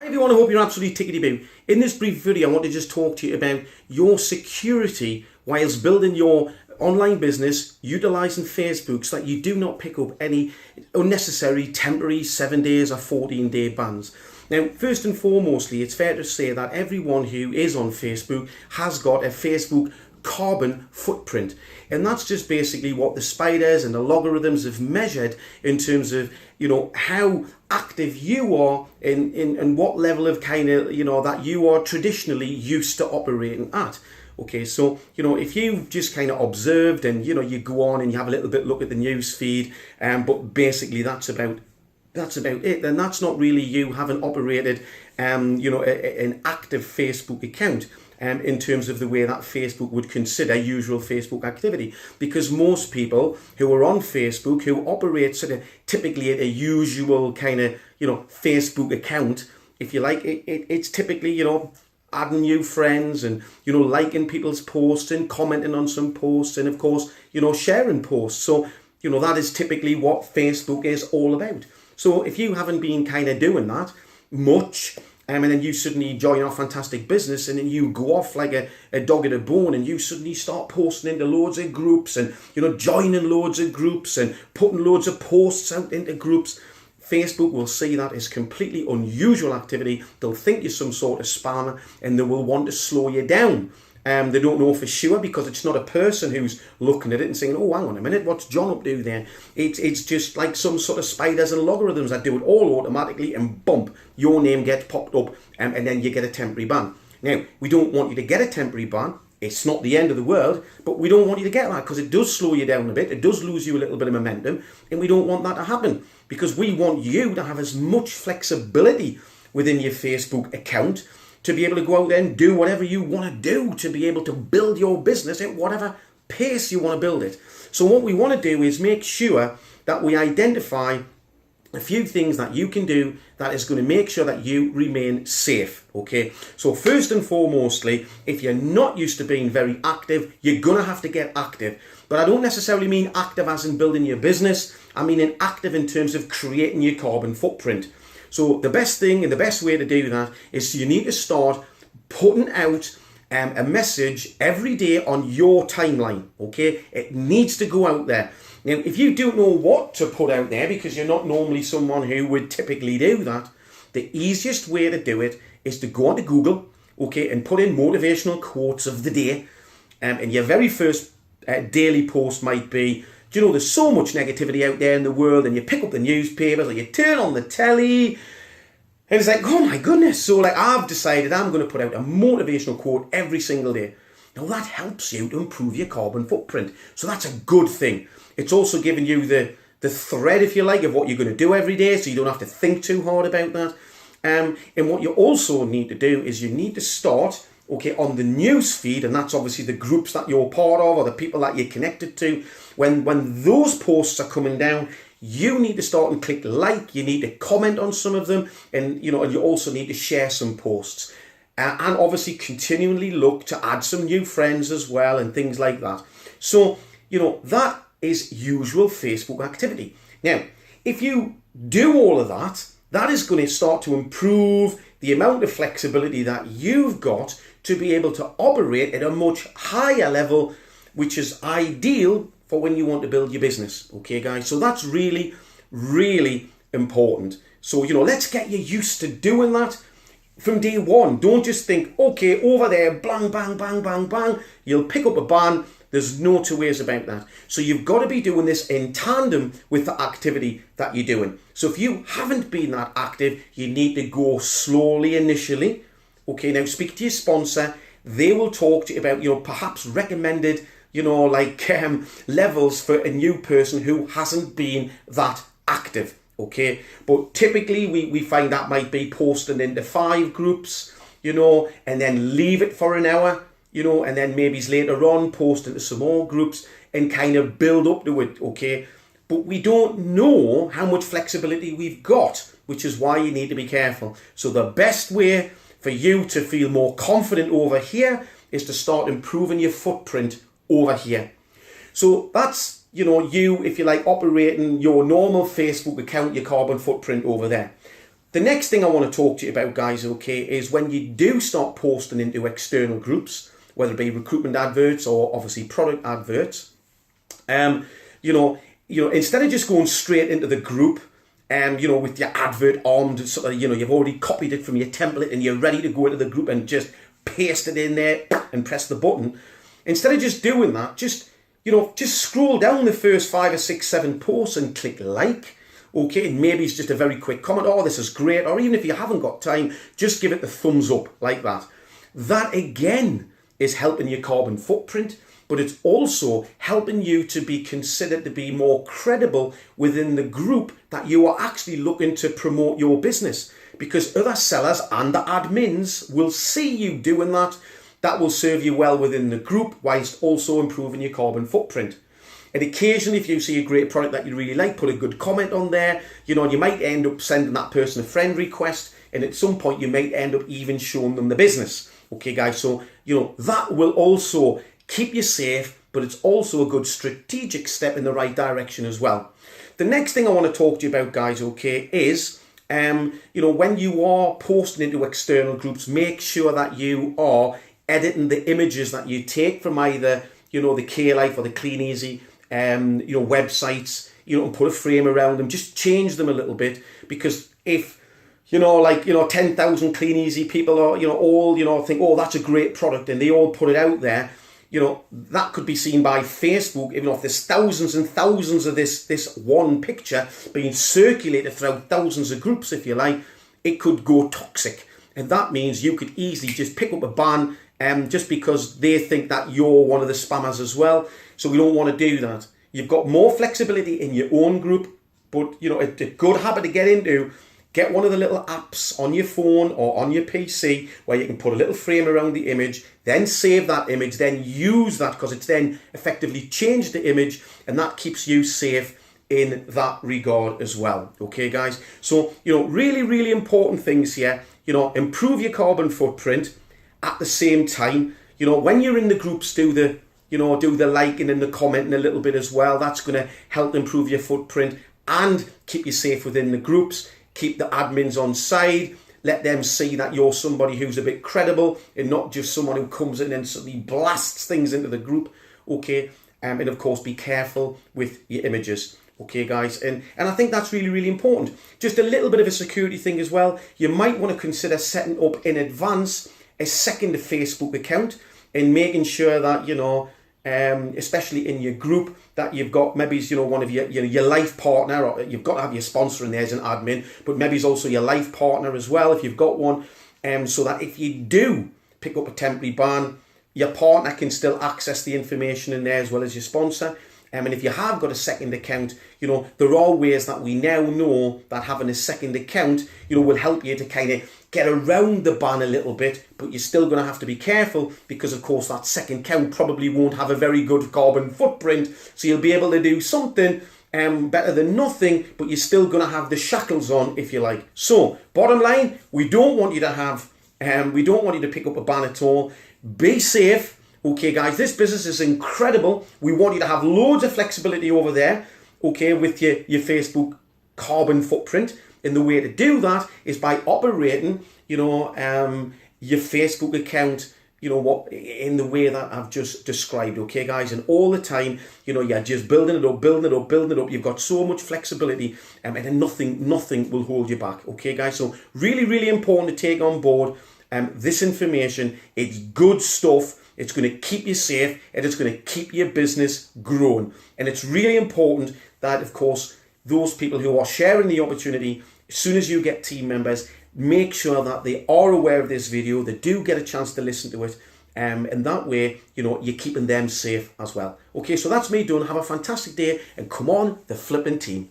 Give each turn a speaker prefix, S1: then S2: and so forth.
S1: Hi everyone, I hope you're absolutely tickety-boo. In this brief video, I want to just talk to you about your security whilst building your online business, utilising Facebook so that you do not pick up any unnecessary temporary 7 days or 14-day bans. Now, first and foremostly, it's fair to say that everyone who is on Facebook has got a Facebook carbon footprint, and that's just basically what the spiders and the logarithms have measured in terms of how active you are in what level of that you are traditionally used to operating at. Okay, so if you've just kind of observed and you go on and you have a little bit look at the news feed, but basically that's about it, then that's not really you having operated an active Facebook account in terms of the way that Facebook would consider usual Facebook activity. Because most people who are on Facebook, who operate sort of typically at a usual kind of Facebook account, if you like, it's typically adding new friends and liking people's posts and commenting on some posts and of course sharing posts. So that is typically what Facebook is all about. So if you haven't been kind of doing that much, and then you suddenly join our fantastic business and then you go off like a dog at a bone and you suddenly start posting into loads of groups and joining loads of groups and putting loads of posts out into groups, Facebook will see that as completely unusual activity. They'll think you're some sort of spammer and they will want to slow you down. They don't know for sure because it's not a person who's looking at it and saying, oh, hang on a minute, what's John up to there? It's just like some sort of spiders and logarithms that do it all automatically, and bump, your name gets popped up and then you get a temporary ban. Now, we don't want you to get a temporary ban. It's not the end of the world, but we don't want you to get that because it does slow you down a bit. It does lose you a little bit of momentum, and we don't want that to happen because we want you to have as much flexibility within your Facebook account to be able to go out there and do whatever you want to do, to be able to build your business at whatever pace you want to build it. So what we want to do is make sure that we identify a few things that you can do that is going to make sure that you remain safe, okay? So first and foremostly, if you're not used to being very active, you're going to have to get active. But I don't necessarily mean active as in building your business. I mean active in terms of creating your carbon footprint. So the best thing and the best way to do that is you need to start putting out a message every day on your timeline, okay? It needs to go out there. Now, if you don't know what to put out there because you're not normally someone who would typically do that, the easiest way to do it is to go onto Google, okay, and put in motivational quotes of the day. And your very first daily post might be, there's so much negativity out there in the world, and you pick up the newspapers or you turn on the telly and it's like, oh my goodness. So I've decided I'm going to put out a motivational quote every single day. Now that helps you to improve your carbon footprint. So that's a good thing. It's also giving you the thread, if you like, of what you're going to do every day, so you don't have to think too hard about that. And what you also need to do is you need to start, okay, on the news feed, and that's obviously the groups that you're part of or the people that you're connected to. When those posts are coming down, you need to start and click like, you need to comment on some of them, and you also need to share some posts. And obviously continually look to add some new friends as well and things like that. So, that is usual Facebook activity. Now, if you do all of that, that is going to start to improve the amount of flexibility that you've got to be able to operate at a much higher level, which is ideal for when you want to build your business. Okay, guys? So that's really, really important. So, let's get you used to doing that from day one. Don't just think, okay, over there, bang, bang, bang, bang, bang, you'll pick up a ban. There's no two ways about that. So you've got to be doing this in tandem with the activity that you're doing. So if you haven't been that active, you need to go slowly initially. Okay, now speak to your sponsor. They will talk to you about, perhaps recommended, levels for a new person who hasn't been that active. Okay, but typically we find that might be posting into 5 groups, and then leave it for an hour, and then maybe later on post into some more groups and kind of build up to it, okay? But we don't know how much flexibility we've got, which is why you need to be careful. So the best way for you to feel more confident over here is to start improving your footprint over here. So that's, you, if you like, operating your normal Facebook account, your carbon footprint over there. The next thing I want to talk to you about, guys, okay, is when you do start posting into external groups, whether it be recruitment adverts or obviously product adverts, instead of just going straight into the group, with your advert armed, so that, you've already copied it from your template and you're ready to go into the group and just paste it in there and press the button. Instead of just doing that, just scroll down the first 5 or 6, 7 posts and click like. Okay, and maybe it's just a very quick comment, oh, this is great, or even if you haven't got time, just give it the thumbs up like that. That again is helping your carbon footprint, but it's also helping you to be considered to be more credible within the group that you are actually looking to promote your business, because other sellers and the admins will see you doing that. That will serve you well within the group whilst also improving your carbon footprint. And occasionally, if you see a great product that you really like, put a good comment on there. And you might end up sending that person a friend request, and at some point you might end up even showing them the business. Okay, guys, so that will also keep you safe, but it's also a good strategic step in the right direction as well. The next thing I want to talk to you about, guys, okay, is when you are posting into external groups, make sure that you are editing the images that you take from either the K-Life or the Clean Easy websites, and put a frame around them. Just change them a little bit, because if 10,000 Clean Easy people are all think, oh, that's a great product, and they all put it out there, that could be seen by Facebook. Even if there's thousands and thousands of this one picture being circulated throughout thousands of groups, if you like, it could go toxic. And that means you could easily just pick up a ban just because they think that you're one of the spammers as well. So we don't want to do that. You've got more flexibility in your own group, but a good habit to get into. Get one of the little apps on your phone or on your PC where you can put a little frame around the image, then save that image, then use that, because it's then effectively changed the image, and that keeps you safe in that regard as well. Okay, guys? So, really, really important things here. Improve your carbon footprint. At the same time, when you're in the groups, do the liking and the commenting a little bit as well. That's going to help improve your footprint and keep you safe within the groups. Keep the admins on side. Let them see that you're somebody who's a bit credible and not just someone who comes in and suddenly blasts things into the group. Okay, and of course, be careful with your images. Okay, guys, and I think that's really, really important. Just a little bit of a security thing as well. You might want to consider setting up in advance a second Facebook account and making sure that, especially in your group, that you've got maybe one of your life partner, or you've got to have your sponsor in there as an admin, but maybe it's also your life partner as well if you've got one, so that if you do pick up a temporary ban, your partner can still access the information in there as well as your sponsor. And if you have got a second account, there are ways that we now know that having a second account, will help you to kind of get around the ban a little bit, but you're still going to have to be careful, because of course that second account probably won't have a very good carbon footprint. So you'll be able to do something better than nothing, but you're still going to have the shackles on, if you like. So bottom line, we don't want you to pick up a ban at all. Be safe. Okay, guys, this business is incredible. We want you to have loads of flexibility over there, okay, with your Facebook carbon footprint. And the way to do that is by operating, your Facebook account, in the way that I've just described, okay, guys? And all the time, you're just building it up. You've got so much flexibility, and then nothing will hold you back, okay, guys? So really, really important to take on board this information. It's good stuff. It's going to keep you safe, and it's going to keep your business growing. And it's really important that, of course, those people who are sharing the opportunity, as soon as you get team members, make sure that they are aware of this video, they do get a chance to listen to it, and that way, you're keeping them safe as well. Okay, so that's me done. Have a fantastic day, and come on, the flipping team.